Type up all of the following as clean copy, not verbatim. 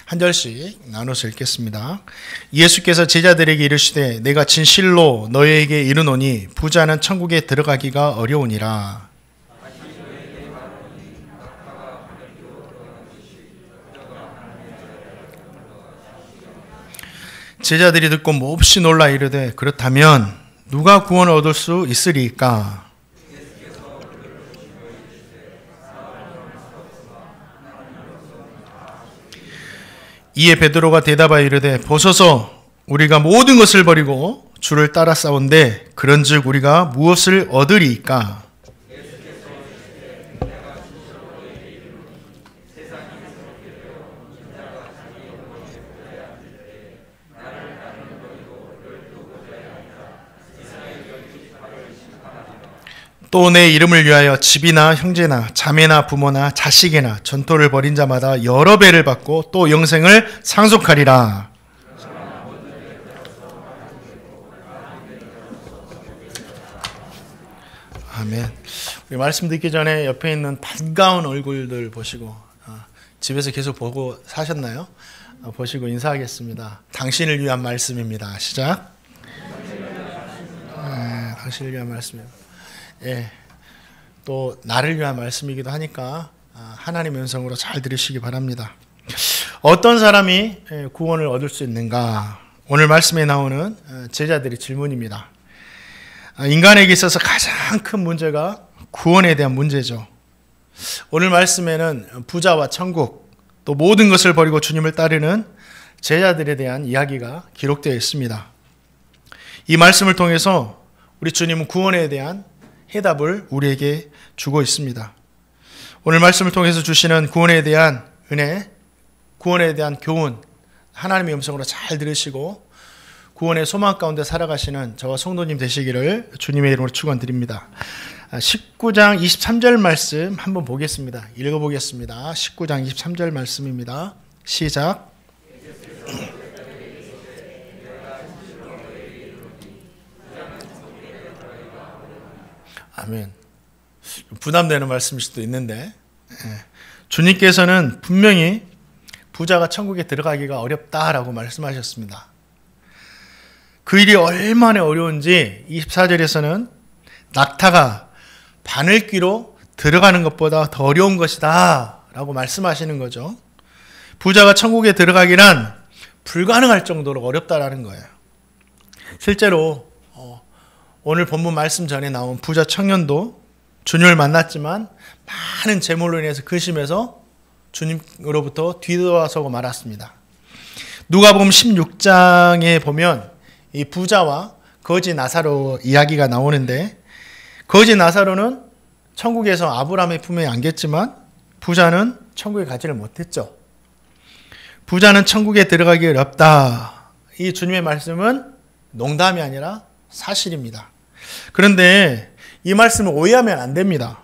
한 절씩 나눠서 읽겠습니다. 예수께서 제자들에게 이르시되 내가 진실로 너희에게 이르노니 부자는 천국에 들어가기가 어려우니라. 제자들이 듣고 몹시 놀라 이르되 그렇다면 누가 구원을 얻을 수 있으리까? 이에 베드로가 대답하여 이르되 보소서 우리가 모든 것을 버리고 주를 따라 싸운데 그런즉 우리가 무엇을 얻으리이까? 또 내 이름을 위하여 집이나 형제나 자매나 부모나 자식이나 전토를 벌인 자마다 여러 배를 받고 또 영생을 상속하리라. 아멘. 우리 말씀 듣기 전에 옆에 있는 반가운 얼굴들 보시고 집에서 계속 보고 사셨나요? 보시고 인사하겠습니다. 당신을 위한 말씀입니다. 시작. 당신을 위한 말씀입니다. 예, 또 나를 위한 말씀이기도 하니까 하나님의 음성으로 잘 들으시기 바랍니다. 어떤 사람이 구원을 얻을 수 있는가? 오늘 말씀에 나오는 제자들의 질문입니다. 인간에게 있어서 가장 큰 문제가 구원에 대한 문제죠. 오늘 말씀에는 부자와 천국, 또 모든 것을 버리고 주님을 따르는 제자들에 대한 이야기가 기록되어 있습니다. 이 말씀을 통해서 우리 주님은 구원에 대한 해답을 우리에게 주고 있습니다. 오늘 말씀을 통해서 주시는 구원에 대한 은혜, 구원에 대한 교훈, 하나님의 음성으로 잘 들으시고 구원의 소망 가운데 살아가시는 저와 성도님 되시기를 주님의 이름으로 축원드립니다. 19장 23절 말씀 한번 보겠습니다. 읽어보겠습니다. 19장 23절 말씀입니다. 시작. 아멘. 부담되는 말씀일 수도 있는데 주님께서는 분명히 부자가 천국에 들어가기가 어렵다라고 말씀하셨습니다. 그 일이 얼마나 어려운지 24절에서는 낙타가 바늘귀로 들어가는 것보다 더 어려운 것이다 라고 말씀하시는 거죠. 부자가 천국에 들어가기란 불가능할 정도로 어렵다라는 거예요. 실제로 오늘 본문 말씀 전에 나온 부자 청년도 주님을 만났지만 많은 재물로 인해서 근심해서 주님으로부터 뒤돌아서고 말았습니다. 누가복음 16장에 보면 이 부자와 거지 나사로 이야기가 나오는데 거지 나사로는 천국에서 아브라함의 품에 안겼지만 부자는 천국에 가지를 못했죠. 부자는 천국에 들어가기 어렵다. 이 주님의 말씀은 농담이 아니라 사실입니다. 그런데 이 말씀을 오해하면 안 됩니다.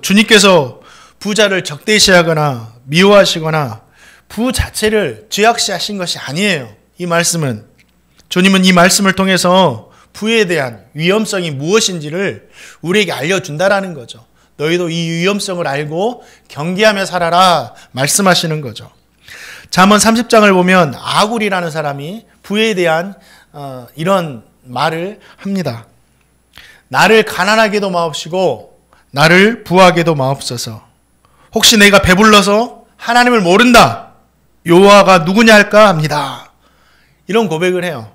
주님께서 부자를 적대시하거나 미워하시거나 부 자체를 죄악시하신 것이 아니에요. 이 말씀은 주님은 이 말씀을 통해서 부에 대한 위험성이 무엇인지를 우리에게 알려준다라는 거죠. 너희도 이 위험성을 알고 경계하며 살아라 말씀하시는 거죠. 잠언 30장을 보면 아굴이라는 사람이 부에 대한 이런 말을 합니다. 나를 가난하게도 마옵시고 나를 부하게도 마옵소서. 혹시 내가 배불러서 하나님을 모른다. 여호와가 누구냐 할까 합니다. 이런 고백을 해요.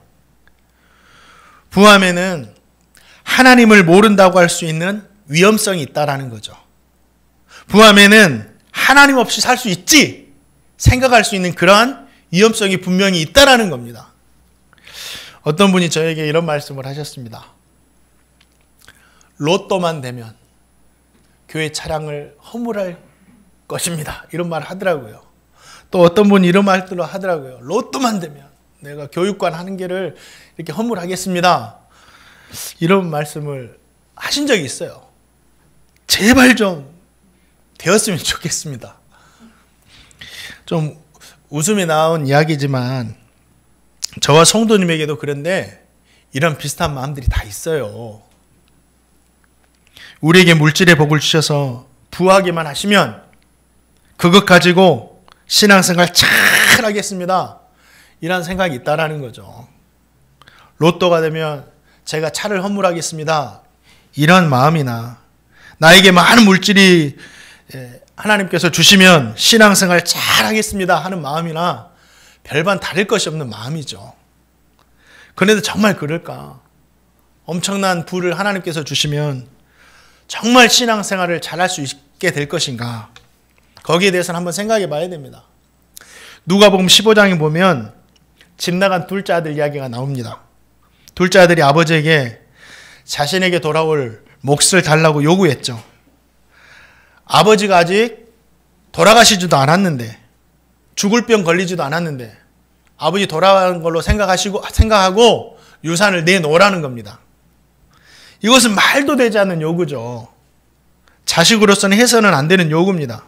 부함에는 하나님을 모른다고 할 수 있는 위험성이 있다라는 거죠. 부함에는 하나님 없이 살 수 있지 생각할 수 있는 그러한 위험성이 분명히 있다라는 겁니다. 어떤 분이 저에게 이런 말씀을 하셨습니다. 로또만 되면 교회 차량을 허물할 것입니다. 이런 말을 하더라고요. 또 어떤 분이 이런 말들을 하더라고요. 로또만 되면 내가 교육관 한 개를 이렇게 허물하겠습니다. 이런 말씀을 하신 적이 있어요. 제발 좀 되었으면 좋겠습니다. 좀 웃음이 나온 이야기지만 저와 성도님에게도 그런데 이런 비슷한 마음들이 다 있어요. 우리에게 물질의 복을 주셔서 부하게만 하시면 그것 가지고 신앙생활 잘 하겠습니다. 이런 생각이 있다라는 거죠. 로또가 되면 제가 차를 헌물하겠습니다. 이런 마음이나 나에게 많은 물질이 하나님께서 주시면 신앙생활 잘 하겠습니다 하는 마음이나 별반 다를 것이 없는 마음이죠. 그런데 정말 그럴까? 엄청난 부를 하나님께서 주시면 정말 신앙생활을 잘할 수 있게 될 것인가? 거기에 대해서는 한번 생각해 봐야 됩니다. 누가복음 15장에 보면 집 나간 둘째 아들 이야기가 나옵니다. 둘째 아들이 아버지에게 자신에게 돌아올 몫을 달라고 요구했죠. 아버지가 아직 돌아가시지도 않았는데, 죽을 병 걸리지도 않았는데 아버지 돌아가는 걸로 생각하고 유산을 내놓으라는 겁니다. 이것은 말도 되지 않는 요구죠. 자식으로서는 해서는 안 되는 요구입니다.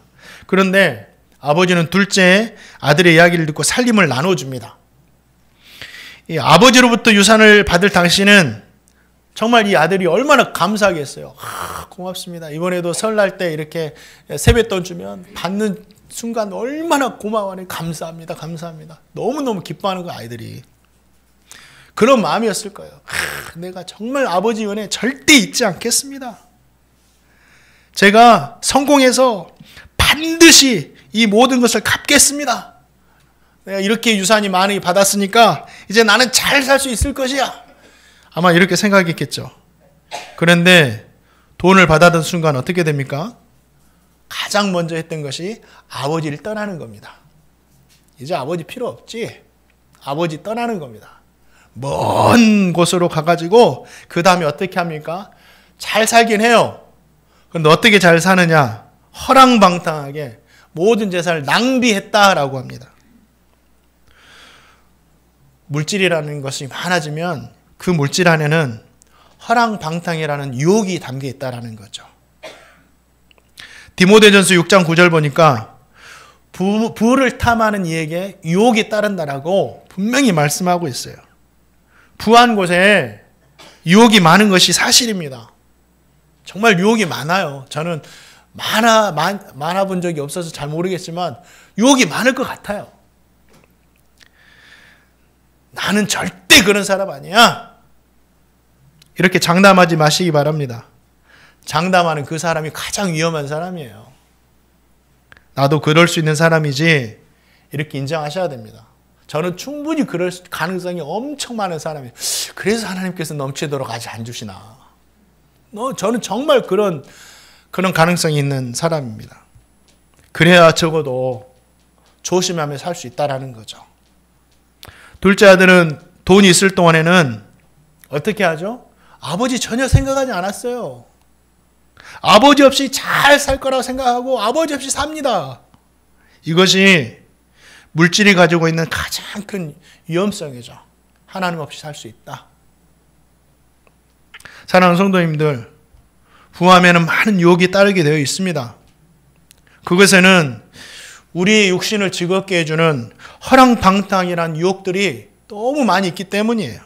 그런데 아버지는 둘째 아들의 이야기를 듣고 살림을 나눠줍니다. 이 아버지로부터 유산을 받을 당시는 정말 이 아들이 얼마나 감사하겠어요. 고맙습니다. 이번에도 설날 때 이렇게 세뱃돈 주면 받는 순간 얼마나 고마워하니 감사합니다. 감사합니다. 너무너무 기뻐하는 거 아이들이. 그런 마음이었을 거예요. 내가 정말 아버지 은혜 절대 잊지 않겠습니다. 제가 성공해서 반드시 이 모든 것을 갚겠습니다. 내가 이렇게 유산이 많이 받았으니까 이제 나는 잘 살 수 있을 것이야. 아마 이렇게 생각했겠죠. 그런데 돈을 받아든 순간 어떻게 됩니까? 가장 먼저 했던 것이 아버지를 떠나는 겁니다. 이제 아버지 필요 없지. 아버지 떠나는 겁니다. 먼 곳으로 가가지고 그 다음에 어떻게 합니까? 잘 살긴 해요. 그런데 어떻게 잘 사느냐? 허랑방탕하게 모든 재산을 낭비했다라고 합니다. 물질이라는 것이 많아지면 그 물질 안에는 허랑방탕이라는 유혹이 담겨 있다라는 거죠. 디모데전서 6장 9절 보니까 부를 탐하는 이에게 유혹이 따른다라고 분명히 말씀하고 있어요. 부한 곳에 유혹이 많은 것이 사실입니다. 정말 유혹이 많아요. 저는 많아본 적이 없어서 잘 모르겠지만 유혹이 많을 것 같아요. 나는 절대 그런 사람 아니야. 이렇게 장담하지 마시기 바랍니다. 장담하는 그 사람이 가장 위험한 사람이에요. 나도 그럴 수 있는 사람이지 이렇게 인정하셔야 됩니다. 저는 충분히 그럴 가능성이 엄청 많은 사람이에요. 그래서 하나님께서 넘치도록 아직 안 주시나. 저는 정말 그런 가능성이 있는 사람입니다. 그래야 적어도 조심하며 살 수 있다라는 거죠. 둘째 아들은 돈이 있을 동안에는 어떻게 하죠? 아버지 전혀 생각하지 않았어요. 아버지 없이 잘 살 거라고 생각하고 아버지 없이 삽니다. 이것이 물질이 가지고 있는 가장 큰 위험성이죠. 하나님 없이 살 수 있다. 사랑하는 성도님들, 부함에는 많은 유혹이 따르게 되어 있습니다. 그것에는 우리의 육신을 즐겁게 해주는 허랑방탕이라는 유혹들이 너무 많이 있기 때문이에요.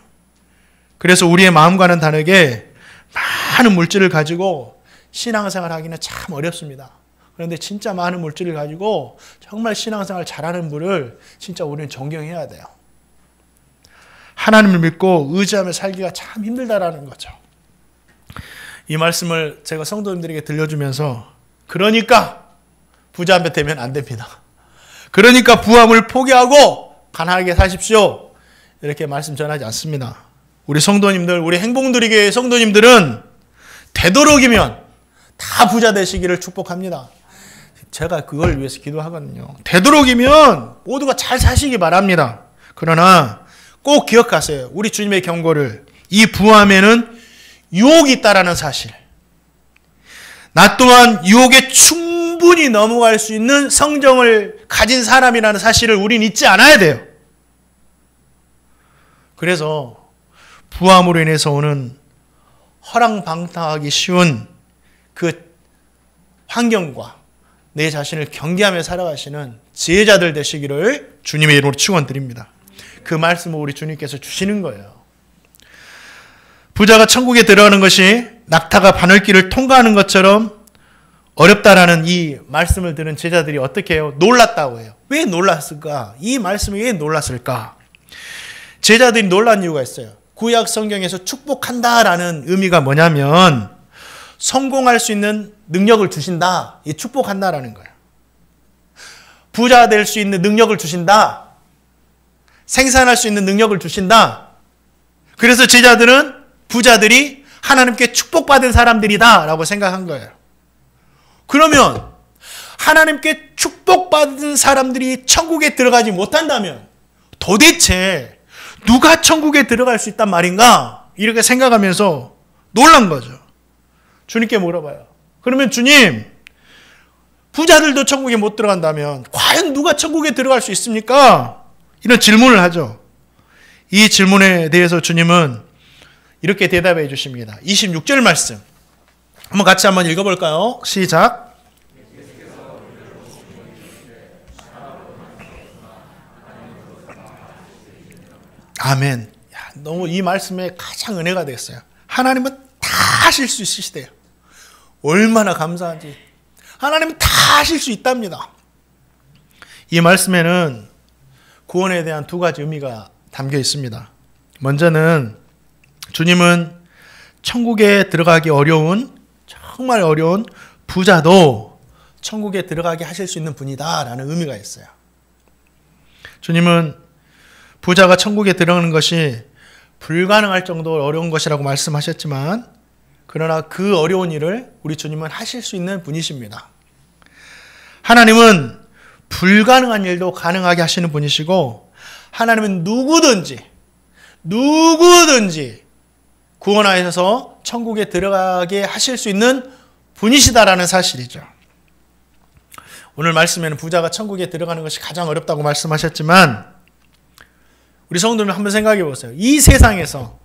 그래서 우리의 마음과는 다르게 많은 물질을 가지고 신앙생활 하기는 참 어렵습니다. 그런데 진짜 많은 물질을 가지고 정말 신앙생활 잘하는 분을 진짜 우리는 존경해야 돼요. 하나님을 믿고 의지하며 살기가 참 힘들다라는 거죠. 이 말씀을 제가 성도님들에게 들려주면서 그러니까 부자 되면 안 됩니다. 그러니까 부함을 포기하고 가난하게 사십시오. 이렇게 말씀 전하지 않습니다. 우리 성도님들, 우리 행복누리교회 성도님들은 되도록이면 다 부자 되시기를 축복합니다. 제가 그걸 위해서 기도하거든요. 되도록이면 모두가 잘 사시기 바랍니다. 그러나 꼭 기억하세요. 우리 주님의 경고를. 이 부함에는 유혹이 있다라는 사실. 나 또한 유혹에 충분히 넘어갈 수 있는 성정을 가진 사람이라는 사실을 우린 잊지 않아야 돼요. 그래서 부함으로 인해서 오는 허랑방탕하기 쉬운 그 환경과 내 자신을 경계하며 살아가시는 지혜자들 되시기를 주님의 이름으로 축원드립니다. 그 말씀을 우리 주님께서 주시는 거예요. 부자가 천국에 들어가는 것이 낙타가 바늘길을 통과하는 것처럼 어렵다라는 이 말씀을 들은 제자들이 어떻게 해요? 놀랐다고 해요. 왜 놀랐을까? 이 말씀이 왜 놀랐을까? 제자들이 놀란 이유가 있어요. 구약 성경에서 축복한다라는 의미가 뭐냐면 성공할 수 있는 능력을 주신다. 이 축복한다라는 거예요. 부자 될 수 있는 능력을 주신다. 생산할 수 있는 능력을 주신다. 그래서 제자들은 부자들이 하나님께 축복받은 사람들이다 라고 생각한 거예요. 그러면 하나님께 축복받은 사람들이 천국에 들어가지 못한다면 도대체 누가 천국에 들어갈 수 있단 말인가? 이렇게 생각하면서 놀란 거죠. 주님께 물어봐요. 그러면 주님, 부자들도 천국에 못 들어간다면 과연 누가 천국에 들어갈 수 있습니까? 이런 질문을 하죠. 이 질문에 대해서 주님은 이렇게 대답해 주십니다. 26절 말씀 한번 같이 한번 읽어볼까요? 시작. 아멘. 너무 이 말씀에 가장 은혜가 됐어요. 하나님은 다 하실 수 있으시대요. 얼마나 감사한지. 하나님은 다 하실 수 있답니다. 이 말씀에는 구원에 대한 두 가지 의미가 담겨 있습니다. 먼저는 주님은 천국에 들어가기 어려운, 정말 어려운 부자도 천국에 들어가게 하실 수 있는 분이다라는 의미가 있어요. 주님은 부자가 천국에 들어가는 것이 불가능할 정도로 어려운 것이라고 말씀하셨지만 그러나 그 어려운 일을 우리 주님은 하실 수 있는 분이십니다. 하나님은 불가능한 일도 가능하게 하시는 분이시고 하나님은 누구든지 구원하셔서 천국에 들어가게 하실 수 있는 분이시다라는 사실이죠. 오늘 말씀에는 부자가 천국에 들어가는 것이 가장 어렵다고 말씀하셨지만 우리 성도님 한번 생각해 보세요. 이 세상에서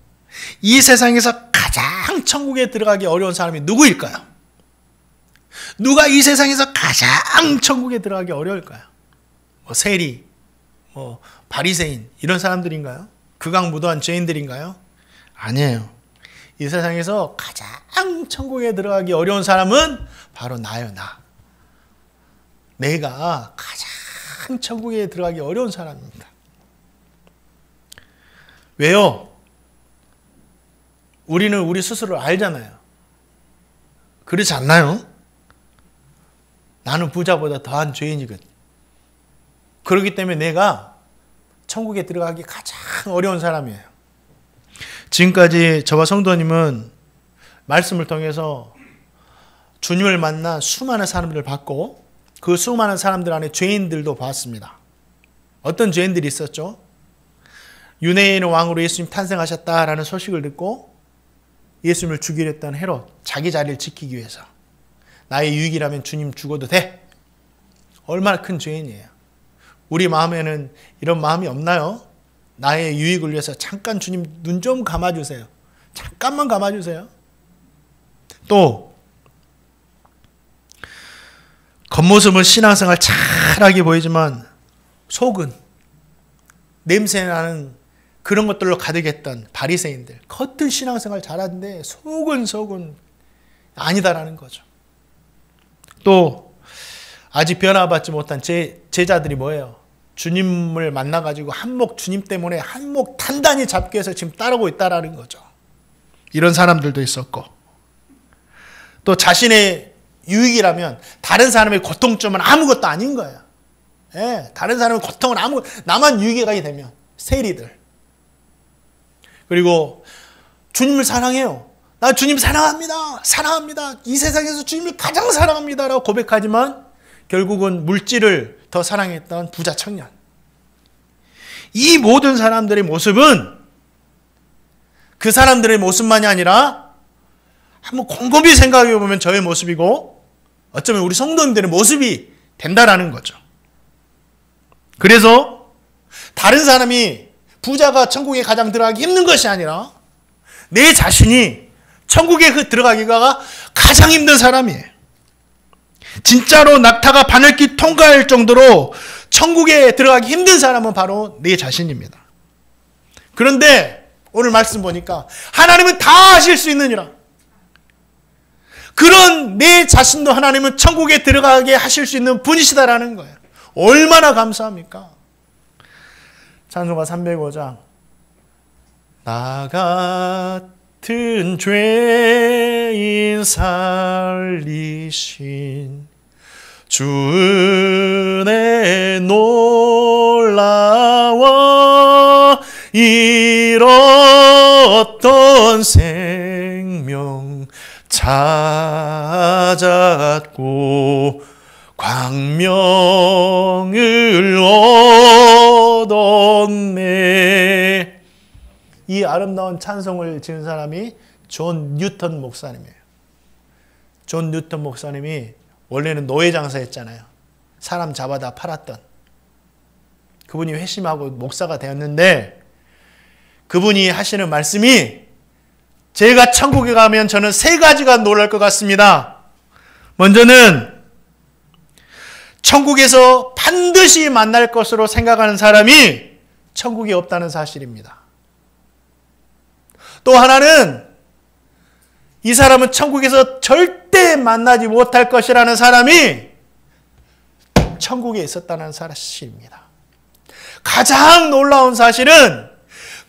가장 천국에 들어가기 어려운 사람이 누구일까요? 누가 이 세상에서 가장 천국에 들어가기 어려울까요? 세리, 바리새인 이런 사람들인가요? 극악무도한 죄인들인가요? 아니에요. 이 세상에서 가장 천국에 들어가기 어려운 사람은 바로 나요, 나. 내가 가장 천국에 들어가기 어려운 사람입니다. 왜요? 우리는 우리 스스로를 알잖아요. 그렇지 않나요? 나는 부자보다 더한 죄인이거든. 그렇기 때문에 내가 천국에 들어가기 가장 어려운 사람이에요. 지금까지 저와 성도님은 말씀을 통해서 주님을 만나 수많은 사람들을 봤고 그 수많은 사람들 안에 죄인들도 봤습니다. 어떤 죄인들이 있었죠? 유대인의 왕으로 예수님 탄생하셨다라는 소식을 듣고 예수님을 죽이려 했던 헤롯, 자기 자리를 지키기 위해서 나의 유익이라면 주님 죽어도 돼. 얼마나 큰 죄인이에요. 우리 마음에는 이런 마음이 없나요? 나의 유익을 위해서 잠깐 주님 눈 좀 감아주세요. 잠깐만 감아주세요. 또 겉모습은 신앙생활 잘하게 보이지만 속은 냄새나는 그런 것들로 가득했던 바리새인들. 겉은 신앙생활 잘하는데 속은 아니다라는 거죠. 또 아직 변화받지 못한 제자들이 뭐예요? 주님을 만나가지고 한몫 주님 때문에 한몫 단단히 잡기 위해서 지금 따르고 있다라는 거죠. 이런 사람들도 있었고 또 자신의 유익이라면 다른 사람의 고통점은 아무것도 아닌 거예요. 예, 다른 사람의 고통은 나만 유익이 되면 세리들. 그리고 주님을 사랑해요. 나 주님 사랑합니다. 이 세상에서 주님을 가장 사랑합니다라고 고백하지만 결국은 물질을 더 사랑했던 부자 청년. 이 모든 사람들의 모습은 그 사람들의 모습만이 아니라 한번 곰곰이 생각해 보면 저의 모습이고 어쩌면 우리 성도님들의 모습이 된다라는 거죠. 그래서 다른 사람이 부자가 천국에 가장 들어가기 힘든 것이 아니라 내 자신이 천국에 들어가기가 가장 힘든 사람이에요. 진짜로 낙타가 바늘길 통과할 정도로 천국에 들어가기 힘든 사람은 바로 내 자신입니다. 그런데 오늘 말씀 보니까 하나님은 다 하실 수 있느니라. 그런 내 자신도 하나님은 천국에 들어가게 하실 수 있는 분이시다라는 거예요. 얼마나 감사합니까? 찬송가 305장. 나 같은 죄인 살리신 주 은혜 놀라워 잃었던 생명 찾았고 광명을 얻었네. 이 아름다운 찬송을 지은 사람이 존 뉴턴 목사님이에요. 존 뉴턴 목사님이 원래는 노예 장사였잖아요. 사람 잡아다 팔았던. 그분이 회심하고 목사가 되었는데 그분이 하시는 말씀이 제가 천국에 가면 저는 세 가지가 놀랄 것 같습니다. 먼저는 천국에서 반드시 만날 것으로 생각하는 사람이 천국에 없다는 사실입니다. 또 하나는 이 사람은 천국에서 절대 만나지 못할 것이라는 사람이 천국에 있었다는 사실입니다. 가장 놀라운 사실은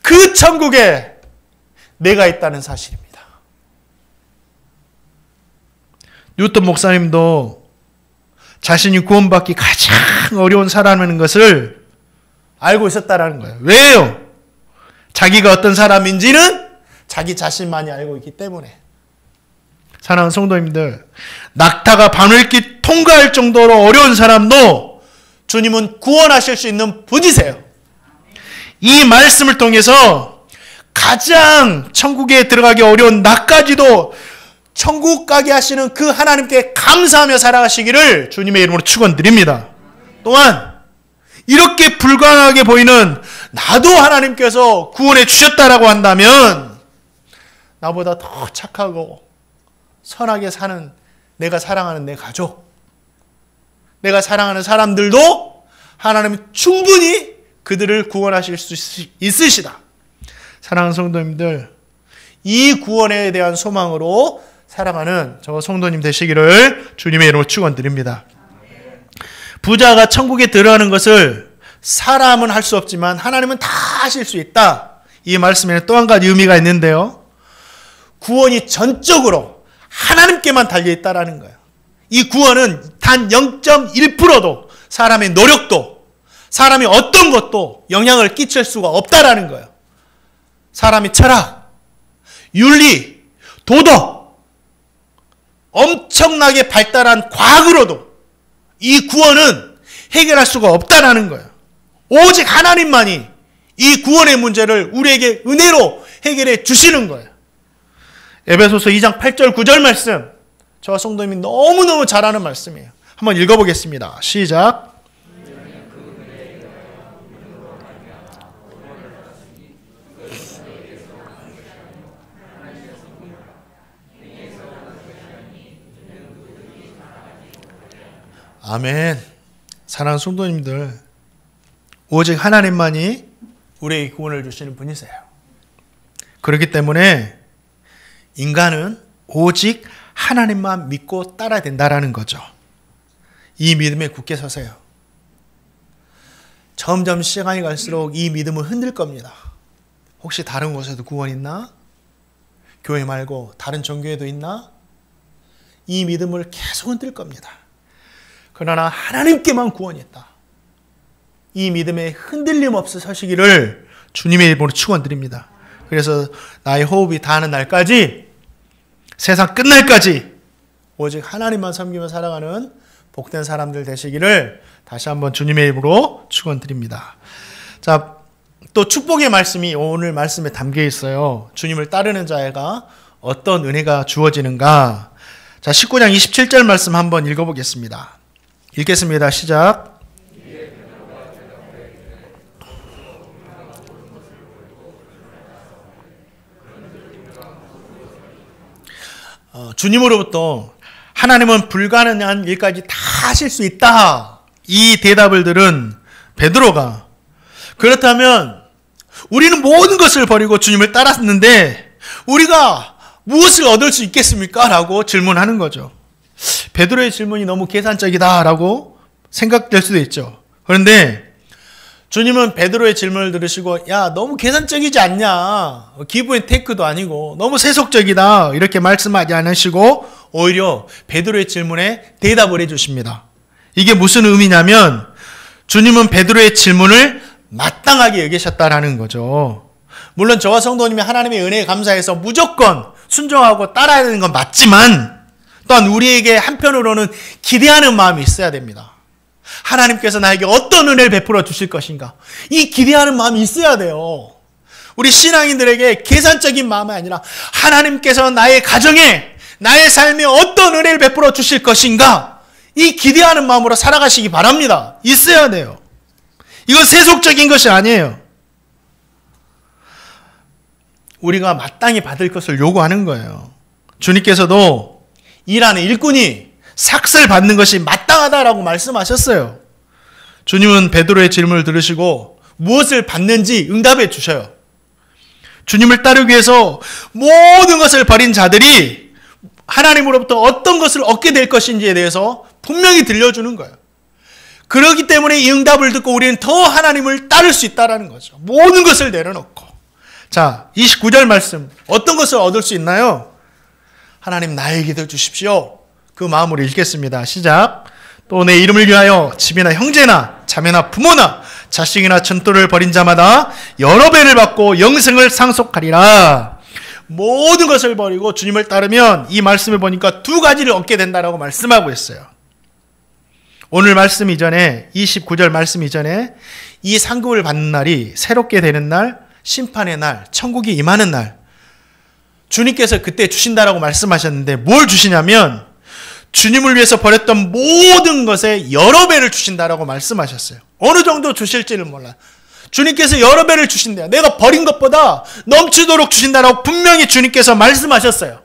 그 천국에 내가 있다는 사실입니다. 뉴턴 목사님도 자신이 구원받기 가장 어려운 사람인 것을 알고 있었다는 거예요. 왜요? 자기가 어떤 사람인지는 자기 자신만이 알고 있기 때문에. 사랑하는 성도님들, 낙타가 바늘길 통과할 정도로 어려운 사람도 주님은 구원하실 수 있는 분이세요. 이 말씀을 통해서 가장 천국에 들어가기 어려운 나까지도 천국 가게 하시는 그 하나님께 감사하며 살아가시기를 주님의 이름으로 축원드립니다. 또한 이렇게 불가능하게 보이는 나도 하나님께서 구원해 주셨다라고 한다면 나보다 더 착하고 선하게 사는 내가 사랑하는 내 가족, 내가 사랑하는 사람들도 하나님은 충분히 그들을 구원하실 수 있으시다. 사랑하는 성도님들, 이 구원에 대한 소망으로 살아가는 저 성도님 되시기를 주님의 이름으로 축원드립니다. 부자가 천국에 들어가는 것을 사람은 할 수 없지만 하나님은 다 하실 수 있다. 이 말씀에는 또 한 가지 의미가 있는데요. 구원이 전적으로 하나님께만 달려있다라는 거예요. 이 구원은 단 0.1%도 사람의 노력도 사람이 어떤 것도 영향을 끼칠 수가 없다라는 거예요. 사람의 철학, 윤리, 도덕, 엄청나게 발달한 과학으로도 이 구원은 해결할 수가 없다라는 거예요. 오직 하나님만이 이 구원의 문제를 우리에게 은혜로 해결해 주시는 거예요. 에베소서 2장 8절 9절 말씀, 저와 성도님이 너무너무 잘 아는 말씀이에요. 한번 읽어보겠습니다. 시작. 아멘. 사랑하는 성도님들, 오직 하나님만이 우리에게 구원을 주시는 분이세요. 그렇기 때문에 인간은 오직 하나님만 믿고 따라야 된다라는 거죠. 이 믿음에 굳게 서세요. 점점 시간이 갈수록 이 믿음은 흔들 겁니다. 혹시 다른 곳에도 구원 있나? 교회 말고 다른 종교에도 있나? 이 믿음을 계속 흔들 겁니다. 그러나 하나님께만 구원이 있다. 이 믿음에 흔들림 없이 서시기를 주님의 이름으로 축원드립니다. 그래서 나의 호흡이 닿는 날까지, 세상 끝날까지 오직 하나님만 섬기며 살아가는 복된 사람들 되시기를 다시 한번 주님의 이름으로 축원드립니다. 자, 또 축복의 말씀이 오늘 말씀에 담겨 있어요. 주님을 따르는 자에게 어떤 은혜가 주어지는가? 자, 19장 27절 말씀 한번 읽어보겠습니다. 읽겠습니다. 시작. 주님으로부터 하나님은 불가능한 일까지 다 하실 수 있다. 이 대답을 들은 베드로가, 그렇다면 우리는 모든 것을 버리고 주님을 따랐는데 우리가 무엇을 얻을 수 있겠습니까? 라고 질문하는 거죠. 베드로의 질문이 너무 계산적이다라고 생각될 수도 있죠. 그런데 주님은 베드로의 질문을 들으시고 야 너무 계산적이지 않냐, 기브 앤 테이크도 아니고 너무 세속적이다 이렇게 말씀하지 않으시고 오히려 베드로의 질문에 대답을 해주십니다. 이게 무슨 의미냐면 주님은 베드로의 질문을 마땅하게 여기셨다라는 거죠. 물론 저와 성도님이 하나님의 은혜에 감사해서 무조건 순종하고 따라야 되는 건 맞지만 또한 우리에게 한편으로는 기대하는 마음이 있어야 됩니다. 하나님께서 나에게 어떤 은혜를 베풀어 주실 것인가, 이 기대하는 마음이 있어야 돼요. 우리 신앙인들에게 계산적인 마음이 아니라 하나님께서 나의 가정에, 나의 삶에 어떤 은혜를 베풀어 주실 것인가, 이 기대하는 마음으로 살아가시기 바랍니다. 있어야 돼요. 이건 세속적인 것이 아니에요. 우리가 마땅히 받을 것을 요구하는 거예요. 주님께서도 일하는 일꾼이 삭슬 받는 것이 마땅하다라고 말씀하셨어요. 주님은 베드로의 질문을 들으시고 무엇을 받는지 응답해 주셔요. 주님을 따르기 위해서 모든 것을 버린 자들이 하나님으로부터 어떤 것을 얻게 될 것인지에 대해서 분명히 들려주는 거예요. 그렇기 때문에 이 응답을 듣고 우리는 더 하나님을 따를 수 있다는 거죠. 모든 것을 내려놓고. 자, 29절 말씀. 어떤 것을 얻을 수 있나요? 하나님 나에게도 주십시오. 그 마음으로 읽겠습니다. 시작. 또 내 이름을 위하여 집이나 형제나 자매나 부모나 자식이나 전토를 벌인 자마다 여러 배를 받고 영생을 상속하리라. 모든 것을 버리고 주님을 따르면 이 말씀을 보니까 두 가지를 얻게 된다라고 말씀하고 있어요. 오늘 말씀 이전에 29절 말씀 이전에 이 상급을 받는 날이 새롭게 되는 날, 심판의 날, 천국이 임하는 날, 주님께서 그때 주신다라고 말씀하셨는데 뭘 주시냐면 주님을 위해서 버렸던 모든 것에 여러 배를 주신다라고 말씀하셨어요. 어느 정도 주실지를 몰라요. 주님께서 여러 배를 주신대요. 내가 버린 것보다 넘치도록 주신다라고 분명히 주님께서 말씀하셨어요.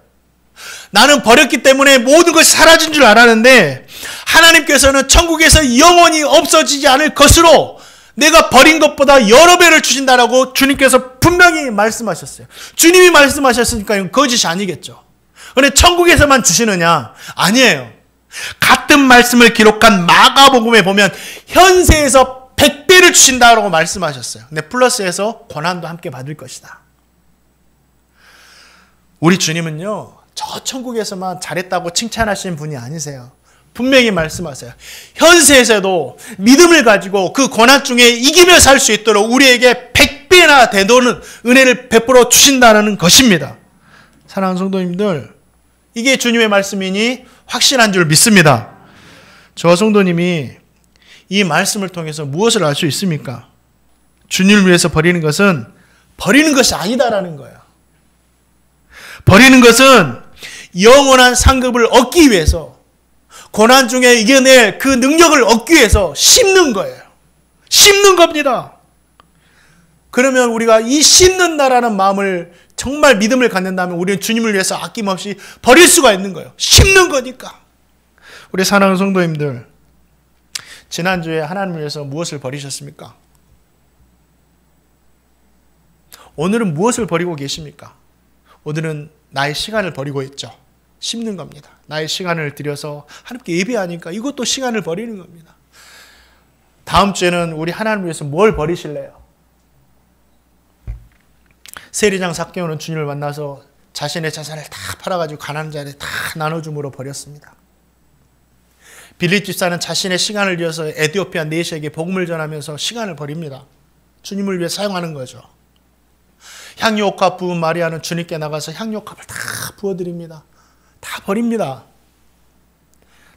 나는 버렸기 때문에 모든 것이 사라진 줄 알았는데 하나님께서는 천국에서 영원히 없어지지 않을 것으로 내가 버린 것보다 여러 배를 주신다라고 주님께서 분명히 말씀하셨어요. 주님이 말씀하셨으니까 이건 거짓이 아니겠죠. 그런데 천국에서만 주시느냐? 아니에요. 같은 말씀을 기록한 마가복음에 보면 현세에서 100배를 주신다라고 말씀하셨어요. 근데 플러스해서 고난도 함께 받을 것이다. 우리 주님은요, 저 천국에서만 잘했다고 칭찬하시는 분이 아니세요. 분명히 말씀하세요. 현세에서도 믿음을 가지고 그 고난 중에 이기며 살 수 있도록 우리에게 100배나 되도는 은혜를 베풀어 주신다는 것입니다. 사랑하는 성도님들, 이게 주님의 말씀이니 확실한 줄 믿습니다. 저 성도님이 이 말씀을 통해서 무엇을 알 수 있습니까? 주님을 위해서 버리는 것은 버리는 것이 아니다라는 거예요. 버리는 것은 영원한 상급을 얻기 위해서, 고난 중에 이겨낼 그 능력을 얻기 위해서 심는 거예요. 심는 겁니다. 그러면 우리가 이 심는다라는 마음을 정말 믿음을 갖는다면 우리는 주님을 위해서 아낌없이 버릴 수가 있는 거예요. 심는 거니까. 우리 사랑하는 성도님들, 지난주에 하나님을 위해서 무엇을 버리셨습니까? 오늘은 무엇을 버리고 계십니까? 오늘은 나의 시간을 버리고 있죠. 심는 겁니다. 나의 시간을 들여서 하나님께 예배하니까 이것도 시간을 버리는 겁니다. 다음 주에는 우리 하나님을 위해서 뭘 버리실래요? 세리장 삭개오는 주님을 만나서 자신의 자산을 다 팔아가지고 가난한 자들에 다 나눠줌으로 버렸습니다. 빌립 집사는 자신의 시간을 들여서 에티오피아 내시에게 복음을 전하면서 시간을 버립니다. 주님을 위해 사용하는 거죠. 향유옥합 부은 마리아는 주님께 나가서 향유옥합을 다 부어드립니다. 다 버립니다.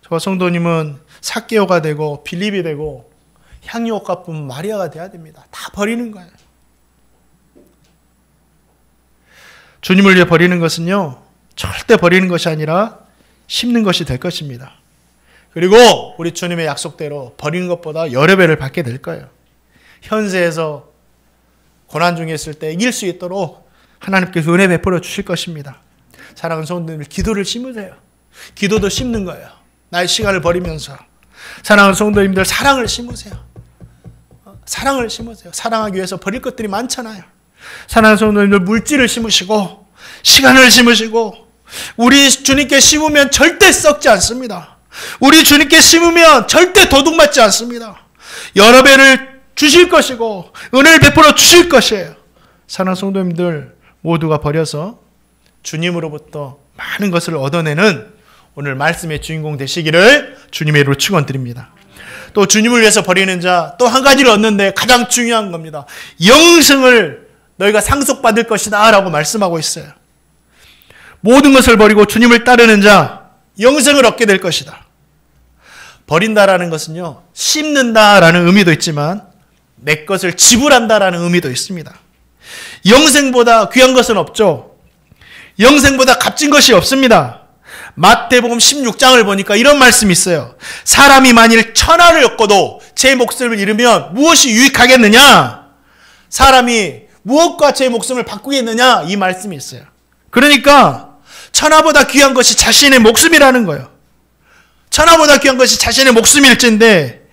저 성도님은 삭개오가 되고 빌립이 되고 향유옥합 부은 마리아가 돼야 됩니다. 다 버리는 거예요. 주님을 위해 버리는 것은요, 절대 버리는 것이 아니라 심는 것이 될 것입니다. 그리고 우리 주님의 약속대로 버리는 것보다 여러 배를 받게 될 거예요. 현세에서 고난 중에 있을 때 이길 수 있도록 하나님께서 은혜 베풀어 주실 것입니다. 사랑하는 성도님들, 기도를 심으세요. 기도도 심는 거예요. 나의 시간을 버리면서. 사랑하는 성도님들, 사랑을 심으세요. 사랑을 심으세요. 사랑하기 위해서 버릴 것들이 많잖아요. 사랑하는 성도님들, 물질을 심으시고 시간을 심으시고 우리 주님께 심으면 절대 썩지 않습니다. 우리 주님께 심으면 절대 도둑맞지 않습니다. 여러 배를 주실 것이고 은혜를 베풀어 주실 것이에요. 사랑하는 성도님들 모두가 버려서 주님으로부터 많은 것을 얻어내는 오늘 말씀의 주인공 되시기를 주님의 이름으로 축원드립니다. 또 주님을 위해서 버리는 자 또 한 가지를 얻는데 가장 중요한 겁니다. 영생을 너희가 상속받을 것이다 라고 말씀하고 있어요. 모든 것을 버리고 주님을 따르는 자 영생을 얻게 될 것이다. 버린다라는 것은요, 씹는다라는 의미도 있지만 내 것을 지불한다라는 의미도 있습니다. 영생보다 귀한 것은 없죠. 영생보다 값진 것이 없습니다. 마태복음 16장을 보니까 이런 말씀이 있어요. 사람이 만일 천하를 얻고도 제 목숨을 잃으면 무엇이 유익하겠느냐? 사람이 무엇과 제 목숨을 바꾸겠느냐? 이 말씀이 있어요. 그러니까 천하보다 귀한 것이 자신의 목숨이라는 거예요. 천하보다 귀한 것이 자신의 목숨일진데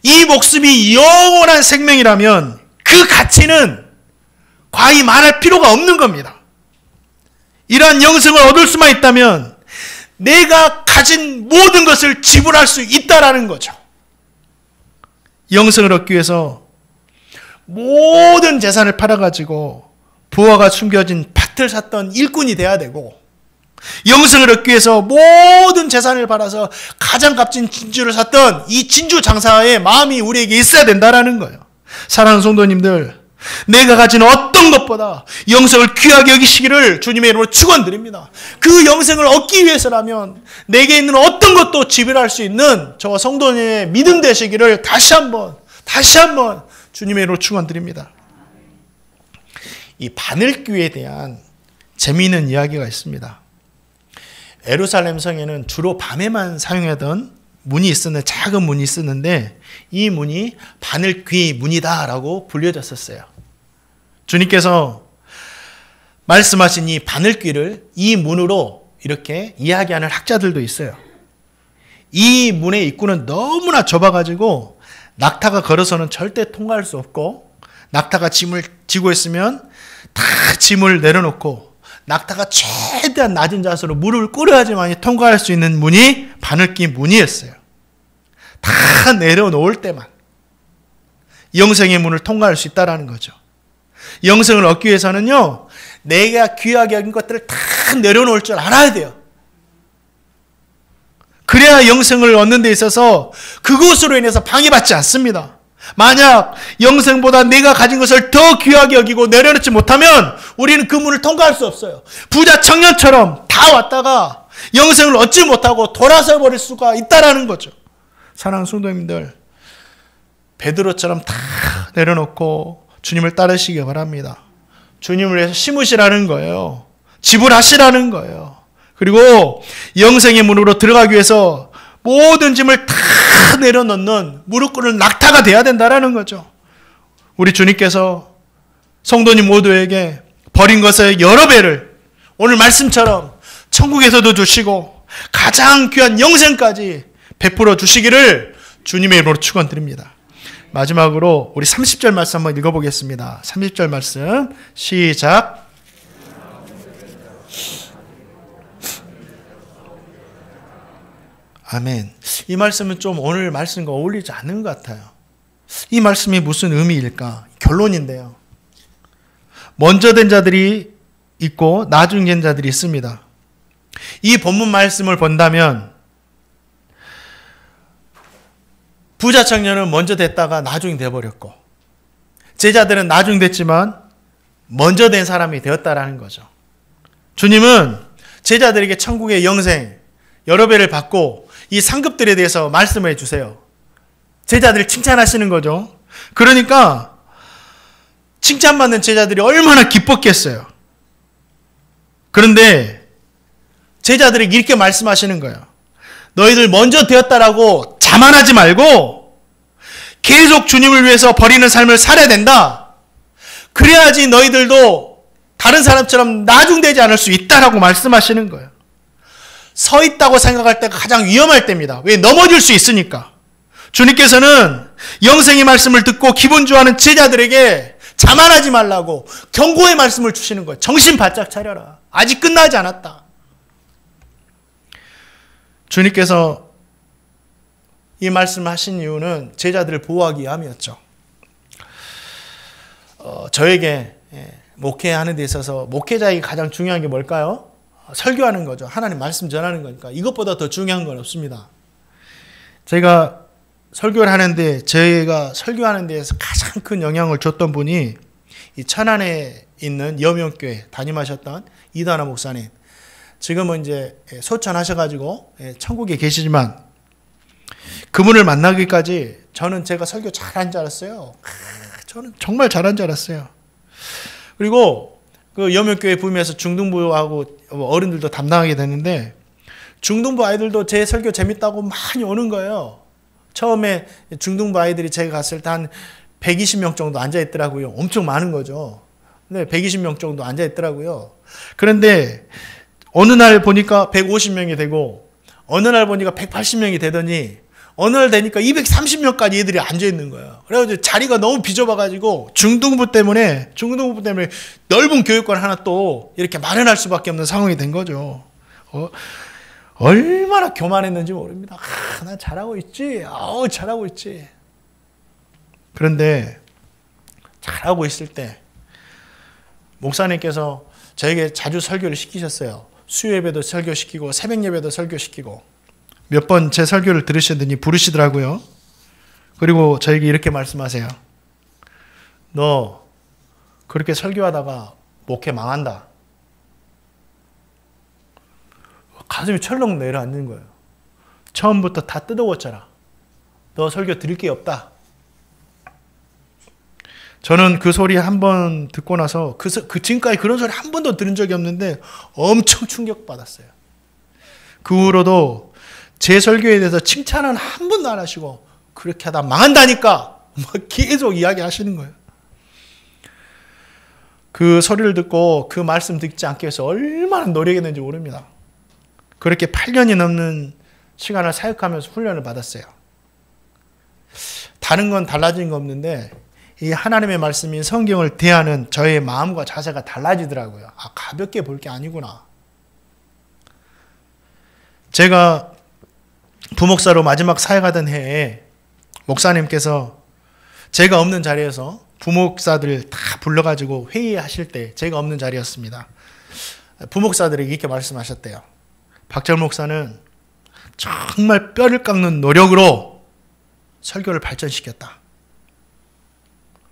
이 목숨이 영원한 생명이라면 그 가치는 과히 말할 필요가 없는 겁니다. 이러한 영생을 얻을 수만 있다면 내가 가진 모든 것을 지불할 수 있다라는 거죠. 영생을 얻기 위해서 모든 재산을 팔아가지고 부하가 숨겨진 밭을 샀던 일꾼이 돼야 되고, 영생을 얻기 위해서 모든 재산을 팔아서 가장 값진 진주를 샀던 이 진주 장사의 마음이 우리에게 있어야 된다라는 거예요. 사랑하는 성도님들, 내가 가진 어떤 것보다 영생을 귀하게 여기시기를 주님의 이름으로 축원드립니다. 그 영생을 얻기 위해서라면 내게 있는 어떤 것도 지불할 수 있는 저와 성도님의 믿음 되시기를 다시 한번 주님의 이름으로 축원드립니다. 이 바늘귀에 대한 재미있는 이야기가 있습니다. 예루살렘 성에는 주로 밤에만 사용하던 문이 있었는데, 작은 문이 있었는데 이 문이 바늘귀 문이다라고 불려졌었어요. 주님께서 말씀하신 이 바늘귀를 이 문으로 이렇게 이야기하는 학자들도 있어요. 이 문의 입구는 너무나 좁아가지고 낙타가 걸어서는 절대 통과할 수 없고, 낙타가 짐을 지고 있으면 다 짐을 내려놓고 낙타가 최대한 낮은 자세로 무릎을 꿇어야지만 통과할 수 있는 문이 바늘귀 문이었어요. 다 내려놓을 때만 영생의 문을 통과할 수 있다는 거죠. 영생을 얻기 위해서는요, 내가 귀하게 여긴 것들을 다 내려놓을 줄 알아야 돼요. 그래야 영생을 얻는 데 있어서 그것으로 인해서 방해받지 않습니다. 만약 영생보다 내가 가진 것을 더 귀하게 여기고 내려놓지 못하면 우리는 그 문을 통과할 수 없어요. 부자 청년처럼 다 왔다가 영생을 얻지 못하고 돌아서 버릴 수가 있다라는 거죠. 사랑하는 성도님들, 베드로처럼 다 내려놓고 주님을 따르시기 바랍니다. 주님을 위해서 심으시라는 거예요. 지불하시라는 거예요. 그리고 영생의 문으로 들어가기 위해서 모든 짐을 다 내려놓는 무릎 꿇는 낙타가 돼야 된다는 거죠. 우리 주님께서 성도님 모두에게 버린 것의 여러 배를 오늘 말씀처럼 천국에서도 주시고 가장 귀한 영생까지 베풀어 주시기를 주님의 이름으로 축원드립니다. 마지막으로 우리 30절 말씀 한번 읽어보겠습니다. 30절 말씀 시작. 아멘. 이 말씀은 좀 오늘 말씀과 어울리지 않는 것 같아요. 이 말씀이 무슨 의미일까? 결론인데요. 먼저 된 자들이 있고 나중 된 자들이 있습니다. 이 본문 말씀을 본다면 부자 청년은 먼저 됐다가 나중이 되어버렸고, 제자들은 나중 됐지만 먼저 된 사람이 되었다라는 거죠. 주님은 제자들에게 천국의 영생 여러 배를 받고 이 상급들에 대해서 말씀해 주세요. 제자들을 칭찬하시는 거죠. 그러니까 칭찬받는 제자들이 얼마나 기뻤겠어요. 그런데 제자들에게 이렇게 말씀하시는 거예요. 너희들 먼저 되었다라고 자만하지 말고 계속 주님을 위해서 버리는 삶을 살아야 된다. 그래야지 너희들도 다른 사람처럼 나중되지 않을 수 있다라고 말씀하시는 거예요. 서 있다고 생각할 때가 가장 위험할 때입니다. 왜? 넘어질 수 있으니까. 주님께서는 영생의 말씀을 듣고 기분 좋아하는 제자들에게 자만하지 말라고 경고의 말씀을 주시는 거예요. 정신 바짝 차려라. 아직 끝나지 않았다. 주님께서 이 말씀을 하신 이유는 제자들을 보호하기 위함이었죠. 저에게 목회하는 데 있어서 목회자에게 가장 중요한 게 뭘까요? 설교하는 거죠. 하나님 말씀 전하는 거니까 이것보다 더 중요한 건 없습니다. 제가 설교를 하는데 제가 설교하는 데에서 가장 큰 영향을 줬던 분이 이 천안에 있는 여명교회 담임하셨던 이다나 목사님. 지금은 이제 소천하셔가지고 천국에 계시지만 그분을 만나기까지 저는 제가 설교 잘한 줄 알았어요. 저는 정말 잘한 줄 알았어요. 그리고 그 여명교회 부임해서 중등부하고 어른들도 담당하게 됐는데 중등부 아이들도 제 설교 재밌다고 많이 오는 거예요. 처음에 중등부 아이들이 제가 갔을 때 한 120명 정도 앉아있더라고요. 엄청 많은 거죠. 네, 120명 정도 앉아있더라고요. 그런데 어느 날 보니까 150명이 되고 어느 날 보니까 180명이 되더니 어느 날 되니까 230명까지 애들이 앉아있는 거예요. 그래가지고 자리가 너무 비좁아가지고 중등부 때문에 넓은 교육권 하나 또 이렇게 마련할 수밖에 없는 상황이 된 거죠. 얼마나 교만했는지 모릅니다. 난 잘하고 있지. 잘하고 있지. 그런데 잘하고 있을 때 목사님께서 저에게 자주 설교를 시키셨어요. 수요예배도 설교시키고 새벽예배도 설교시키고 몇 번 제 설교를 들으시더니 부르시더라고요. 그리고 저에게 이렇게 말씀하세요. 너 그렇게 설교하다가 목회 망한다. 가슴이 철렁 내려앉는 거예요. 처음부터 다 뜯어왔잖아. 너 설교 들을 게 없다. 저는 그 소리 한 번 듣고 나서 지금까지 그런 소리 한 번도 들은 적이 없는데 엄청 충격받았어요. 그 후로도 제 설교에 대해서 칭찬은 한 번도 안 하시고 그렇게 하다 망한다니까 막 계속 이야기하시는 거예요. 그 소리를 듣고 그 말씀 듣지 않기 위해서 얼마나 노력했는지 모릅니다. 그렇게 8년이 넘는 시간을 사역하면서 훈련을 받았어요. 다른 건 달라진 거 없는데 이 하나님의 말씀인 성경을 대하는 저의 마음과 자세가 달라지더라고요. 가볍게 볼 게 아니구나. 제가 부목사로 마지막 사역하던 해에 목사님께서 제가 없는 자리에서 부목사들 다 불러가지고 회의하실 때 제가 없는 자리였습니다. 부목사들에게 이렇게 말씀하셨대요. 박철 목사는 정말 뼈를 깎는 노력으로 설교를 발전시켰다.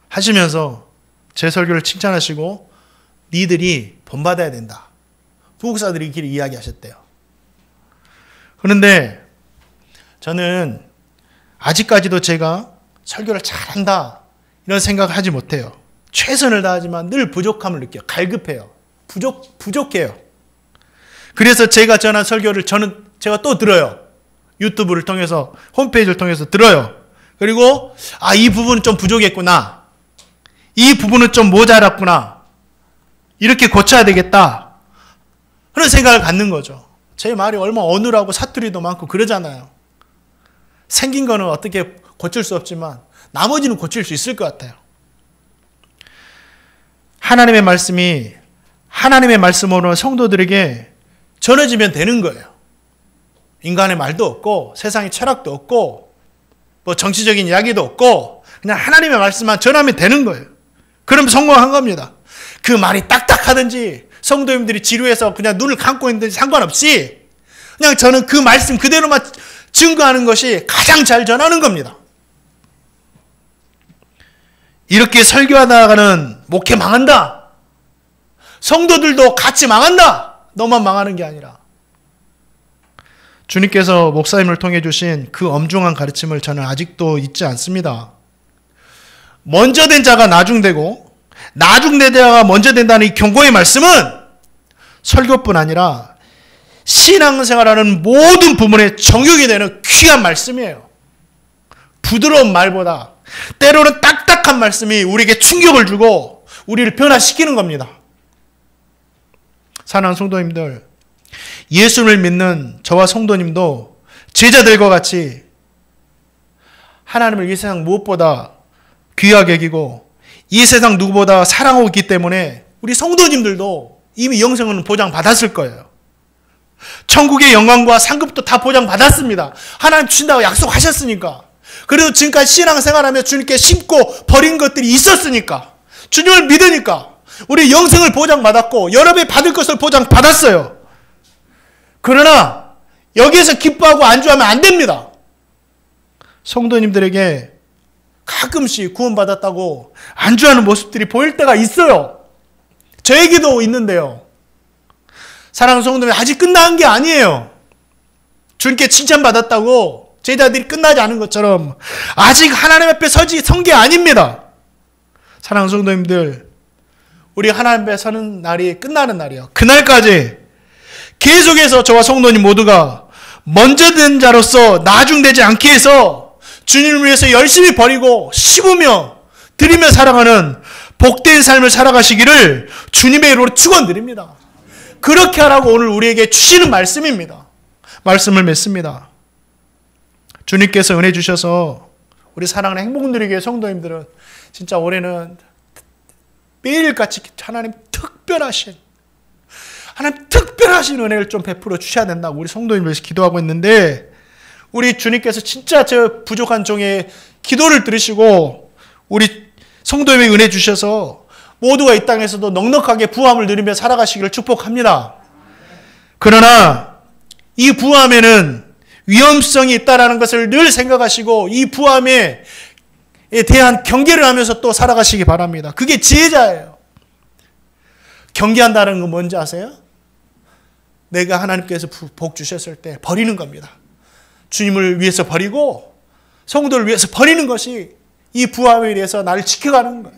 하시면서 제 설교를 칭찬하시고 니들이 본받아야 된다. 부목사들이 이렇게 이야기하셨대요. 그런데 저는 아직까지도 제가 설교를 잘한다 이런 생각을 하지 못해요. 최선을 다하지만 늘 부족함을 느껴요. 갈급해요. 부족해요. 그래서 제가 전한 설교를 제가 또 들어요. 유튜브를 통해서 홈페이지를 통해서 들어요. 그리고 이 부분은 좀 부족했구나. 이 부분은 좀 모자랐구나. 이렇게 고쳐야 되겠다. 그런 생각을 갖는 거죠. 제 말이 얼마나 어눌하고 사투리도 많고 그러잖아요. 생긴 거는 어떻게 고칠 수 없지만 나머지는 고칠 수 있을 것 같아요. 하나님의 말씀이 하나님의 말씀으로 성도들에게 전해지면 되는 거예요. 인간의 말도 없고 세상의 철학도 없고 뭐 정치적인 이야기도 없고 그냥 하나님의 말씀만 전하면 되는 거예요. 그럼 성공한 겁니다. 그 말이 딱딱하든지 성도님들이 지루해서 그냥 눈을 감고 있는지 상관없이 그냥 저는 그 말씀 그대로만 증거하는 것이 가장 잘 전하는 겁니다. 이렇게 설교하다가는 목회 망한다. 성도들도 같이 망한다. 너만 망하는 게 아니라. 주님께서 목사님을 통해 주신 그 엄중한 가르침을 저는 아직도 잊지 않습니다. 먼저 된 자가 나중되고 나중된 자가 먼저 된다는 이 경고의 말씀은 설교뿐 아니라 신앙생활하는 모든 부분에 정육이 되는 귀한 말씀이에요. 부드러운 말보다 때로는 딱딱한 말씀이 우리에게 충격을 주고 우리를 변화시키는 겁니다. 사랑하는 성도님들, 예수를 믿는 저와 성도님도 제자들과 같이 하나님을 이 세상 무엇보다 귀하게 여기고 이 세상 누구보다 사랑하고 있기 때문에 우리 성도님들도 이미 영생은 보장받았을 거예요. 천국의 영광과 상급도 다 보장받았습니다. 하나님 주신다고 약속하셨으니까. 그래도 지금까지 신앙생활하며 주님께 심고 버린 것들이 있었으니까, 주님을 믿으니까 우리 영생을 보장받았고 여러 배 받을 것을 보장받았어요. 그러나 여기에서 기뻐하고 안주하면 안 됩니다. 성도님들에게 가끔씩 구원받았다고 안주하는 모습들이 보일 때가 있어요. 저에게도 있는데요. 사랑하는 성도님, 아직 끝난 게 아니에요. 주님께 칭찬받았다고 제자들이 끝나지 않은 것처럼 아직 하나님 앞에 선 게 아닙니다. 사랑하는 성도님들, 우리 하나님 앞에 서는 날이 끝나는 날이에요. 그날까지 계속해서 저와 성도님 모두가 먼저 된 자로서 나중되지 않게 해서 주님을 위해서 열심히 버리고 씹으며 드리며 살아가는 복된 삶을 살아가시기를 주님의 이름으로 축원드립니다. 그렇게 하라고 오늘 우리에게 주시는 말씀입니다. 말씀을 맺습니다. 주님께서 은혜 주셔서 우리 사랑하는 행복누리교회 성도님들은 진짜 올해는 매일같이 하나님 특별하신 은혜를 좀 베풀어 주셔야 된다고 우리 성도님을 위해서 기도하고 있는데, 우리 주님께서 진짜 저 부족한 종의 기도를 들으시고 우리 성도님에게 은혜 주셔서 모두가 이 땅에서도 넉넉하게 부함을 누리며 살아가시기를 축복합니다. 그러나 이 부함에는 위험성이 있다는 것을 늘 생각하시고 이 부함에 대한 경계를 하면서 또 살아가시기 바랍니다. 그게 지혜자예요. 경계한다는 건 뭔지 아세요? 내가 하나님께서 복 주셨을 때 버리는 겁니다. 주님을 위해서 버리고 성도를 위해서 버리는 것이 이 부함에 대해서 나를 지켜가는 거예요.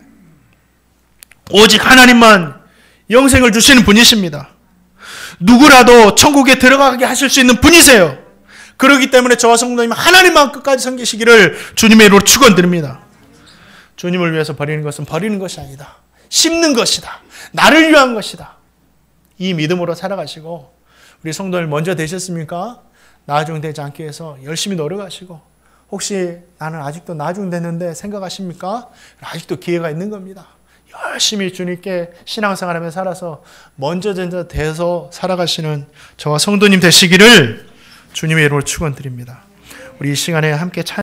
오직 하나님만 영생을 주시는 분이십니다. 누구라도 천국에 들어가게 하실 수 있는 분이세요. 그렇기 때문에 저와 성도님 하나님만 끝까지 섬기시기를 주님의 이름으로 축원드립니다. 주님을 위해서 버리는 것은 버리는 것이 아니다. 심는 것이다. 나를 위한 것이다. 이 믿음으로 살아가시고, 우리 성도님 먼저 되셨습니까? 나중되지 않게 해서 열심히 노력하시고, 혹시 나는 아직도 나중됐는데 생각하십니까? 아직도 기회가 있는 겁니다. 열심히 주님께 신앙생활하며 살아서 먼저 돼서 살아가시는 저와 성도님 되시기를 주님의 이름으로 축원드립니다. 우리 이 시간에 함께 찬